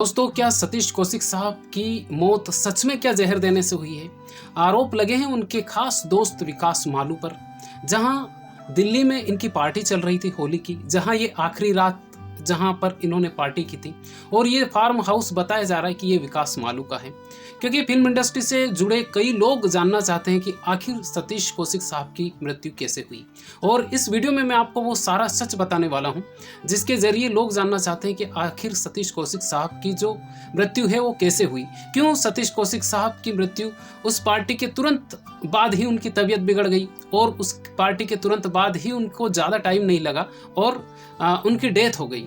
दोस्तों, क्या सतीश कौशिक साहब की मौत सच में क्या जहर देने से हुई है? आरोप लगे हैं उनके खास दोस्त विकास मालू पर। जहां दिल्ली में इनकी पार्टी चल रही थी होली की, जहां ये आखिरी रात जहां पर इन्होंने पार्टी की थी, और ये फार्म हाउस बताया जा रहा है कि ये विकास मालू का है। क्योंकि फिल्म इंडस्ट्री से जुड़े कई लोग जानना चाहते हैं कि आखिर सतीश कौशिक साहब की मृत्यु कैसे हुई। और इस वीडियो में मैं आपको वो सारा सच बताने वाला हूं, जिसके जरिए लोग जानना चाहते हैं कि आखिर सतीश कौशिक साहब की जो मृत्यु है वो कैसे हुई। क्यों सतीश कौशिक साहब की मृत्यु उस पार्टी के तुरंत बाद ही उनकी तबीयत बिगड़ गई, और उस पार्टी के तुरंत बाद ही उनको ज़्यादा टाइम नहीं लगा और उनकी डेथ हो गई,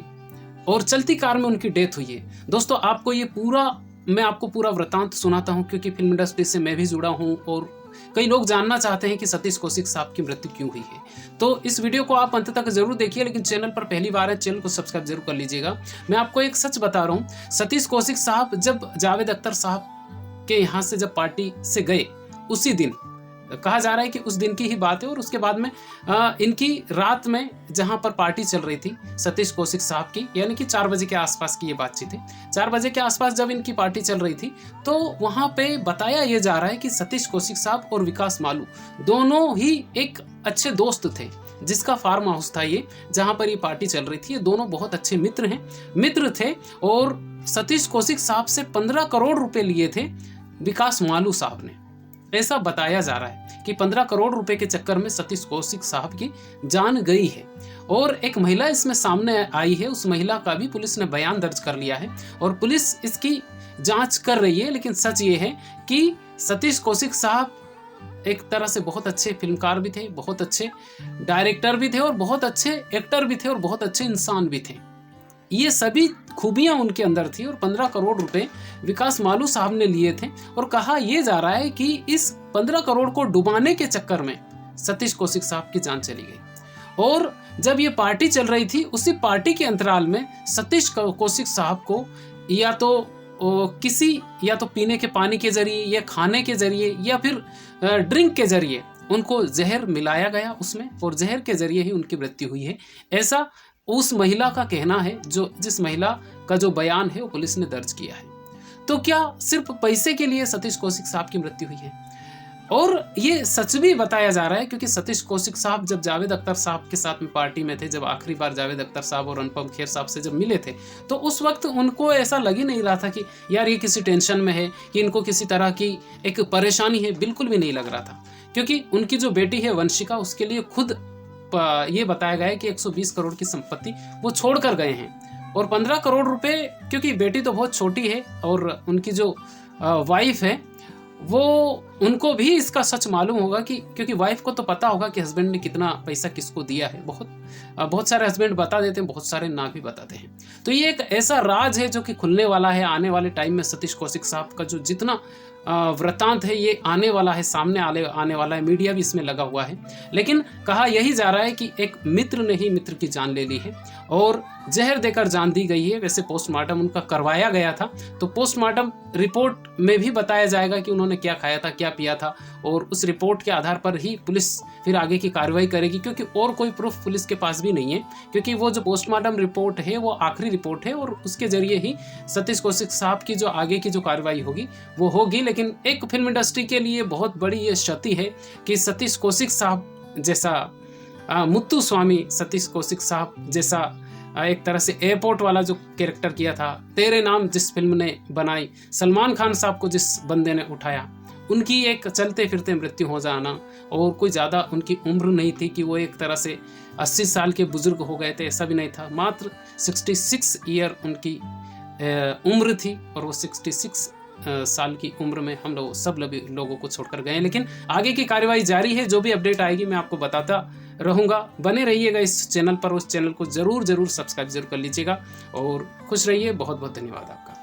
और चलती कार में उनकी डेथ हुई है। दोस्तों, मैं आपको पूरा वृतांत सुनाता हूं, क्योंकि फिल्म इंडस्ट्री से मैं भी जुड़ा हूं और कई लोग जानना चाहते हैं कि सतीश कौशिक साहब की मृत्यु क्यों हुई है। तो इस वीडियो को आप अंत तक जरूर देखिए, लेकिन चैनल पर पहली बार है, चैनल को सब्सक्राइब जरूर कर लीजिएगा। मैं आपको एक सच बता रहा हूँ, सतीश कौशिक साहब जब जावेद अख्तर साहब के यहाँ से जब पार्टी से गए, उसी दिन कहा जा रहा है कि उस दिन की ही बात है, और उसके बाद में इनकी रात में जहां पर पार्टी चल रही थी सतीश कौशिक साहब की, यानी कि 4 बजे के आसपास की ये बातचीत है। 4 बजे के आसपास जब इनकी पार्टी चल रही थी, तो वहां पे बताया ये जा रहा है कि सतीश कौशिक साहब और विकास मालू दोनों ही एक अच्छे दोस्त थे, जिसका फार्म हाउस था ये, जहां पर ये पार्टी चल रही थी। ये दोनों बहुत अच्छे मित्र थे, और सतीश कौशिक साहब से 15 करोड़ रुपए लिए थे विकास मालू साहब ने। ऐसा बताया जा रहा है कि 15 करोड़ रुपए के चक्कर में सतीश कौशिक साहब की जान गई है। और एक महिला इसमें सामने आई है, उस महिला का भी पुलिस ने बयान दर्ज कर लिया है, और पुलिस इसकी जांच कर रही है। लेकिन सच ये है कि सतीश कौशिक साहब एक तरह से बहुत अच्छे फिल्मकार भी थे, बहुत अच्छे डायरेक्टर भी थे, और बहुत अच्छे एक्टर भी थे, और बहुत अच्छे इंसान भी थे। ये सभी खूबियां उनके अंदर थी, और 15 करोड़ रुपए विकास मालू साहब ने लिए थे। और कहा यह जा रहा है कि इस 15 करोड़ को डुबाने के चक्कर में सतीश कौशिक साहब की जान चली गई। और जब ये पार्टी चल रही थी, उसी पार्टी के अंतराल में सतीश कौशिक साहब को या तो पीने के पानी के जरिए, या खाने के जरिए, या फिर ड्रिंक के जरिए उनको जहर मिलाया गया उसमें, और जहर के जरिए ही उनकी मृत्यु हुई है। ऐसा उस महिला का कहना है, जिस महिला का जो बयान है वो पुलिस ने दर्ज किया है। तो क्या सिर्फ पैसे के लिए सतीश कौशिक साहब की मृत्यु हुई है? और ये सच भी बताया जा रहा है, क्योंकि सतीश कौशिक साहब जब जावेद अख्तर साहब के साथ में पार्टी में थे, जब आखिरी बार जावेद अख्तर साहब और अनुपम खेर साहब से जब मिले थे, तो उस वक्त उनको ऐसा लग ही नहीं रहा था कि यार ये किसी टेंशन में है, कि इनको किसी तरह की एक परेशानी है। बिल्कुल भी नहीं लग रहा था, क्योंकि उनकी जो बेटी है वंशिका, उसके लिए खुद ये बताया गया है कि 120 करोड़ की संपत्ति वो छोड़ कर गए हैं। और 15 करोड़ रुपए, क्योंकि बेटी तो बहुत छोटी है, और उनकी जो वाइफ है वो, उनको भी इसका सच मालूम होगा, कि क्योंकि वाइफ को तो पता होगा कि हस्बैंड ने कितना पैसा किसको दिया है। बहुत सारे हस्बैंड बता देते हैं, बहुत सारे ना भी बताते हैं। तो ये एक ऐसा राज है जो कि खुलने वाला है आने वाले टाइम में। सतीश कौशिक साहब का जो जितना वृतांत है, ये आने वाला है, सामने आने वाला है। मीडिया भी इसमें लगा हुआ है। लेकिन कहा यही जा रहा है कि एक मित्र ने ही मित्र की जान ले ली है, और जहर देकर जान दी गई है। वैसे पोस्टमार्टम उनका करवाया गया था, तो पोस्टमार्टम रिपोर्ट में भी बताया जाएगा कि उन्होंने क्या खाया था, क्या पिया था, और उस रिपोर्ट के आधार पर ही पुलिस फिर आगे की कार्रवाई करेगी। क्योंकि और कोई प्रूफ पुलिस के पास भी नहीं है, क्योंकि वो जो पोस्टमार्टम रिपोर्ट है वो आखिरी रिपोर्ट है, और उसके जरिए ही सतीश कौशिक साहब की जो आगे की जो कार्रवाई होगी वो होगी। लेकिन एक फिल्म इंडस्ट्री के लिए बहुत बड़ी ये क्षति है कि सतीश कौशिक साहब जैसा मुत्तुस्वामी सतीश कौशिक साहब जैसा एक तरह से एयरपोर्ट वाला जो कैरेक्टर किया था, तेरे नाम जिस फिल्म ने बनाई, सलमान खान साहब को जिस बंदे ने उठाया, उनकी एक चलते फिरते मृत्यु हो जाना, और कोई ज़्यादा उनकी उम्र नहीं थी कि वो एक तरह से 80 साल के बुजुर्ग हो गए थे, ऐसा भी नहीं था। मात्र 66 ईयर उनकी उम्र थी, और वो 66 साल की उम्र में हम लोग सब लोगों को छोड़कर गए। लेकिन आगे की कार्यवाही जारी है, जो भी अपडेट आएगी मैं आपको बताता रहूँगा। बने रहिएगा इस चैनल पर, उस चैनल को ज़रूर सब्सक्राइब जरूर कर लीजिएगा, और खुश रहिए। बहुत बहुत धन्यवाद आपका।